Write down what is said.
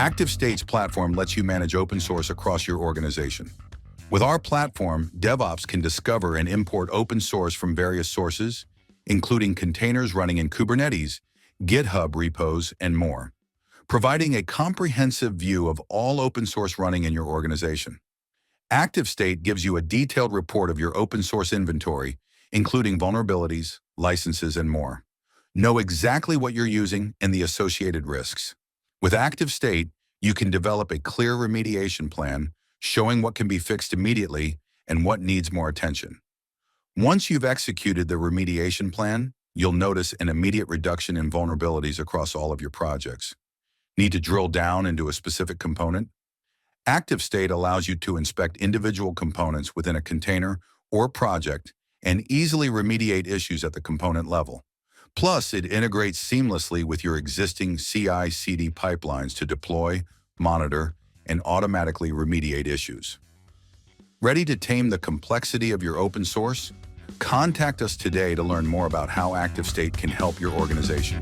ActiveState's platform lets you manage open source across your organization. With our platform, DevOps can discover and import open source from various sources, including containers running in Kubernetes, GitHub repos, and more, providing a comprehensive view of all open source running in your organization. ActiveState gives you a detailed report of your open source inventory, including vulnerabilities, licenses, and more. Know exactly what you're using and the associated risks. With ActiveState, you can develop a clear remediation plan, showing what can be fixed immediately and what needs more attention. Once you've executed the remediation plan, you'll notice an immediate reduction in vulnerabilities across all of your projects. Need to drill down into a specific component? ActiveState allows you to inspect individual components within a container or project and easily remediate issues at the component level. Plus, it integrates seamlessly with your existing CI/CD pipelines to deploy, monitor, and automatically remediate issues. Ready to tame the complexity of your open source? Contact us today to learn more about how ActiveState can help your organization.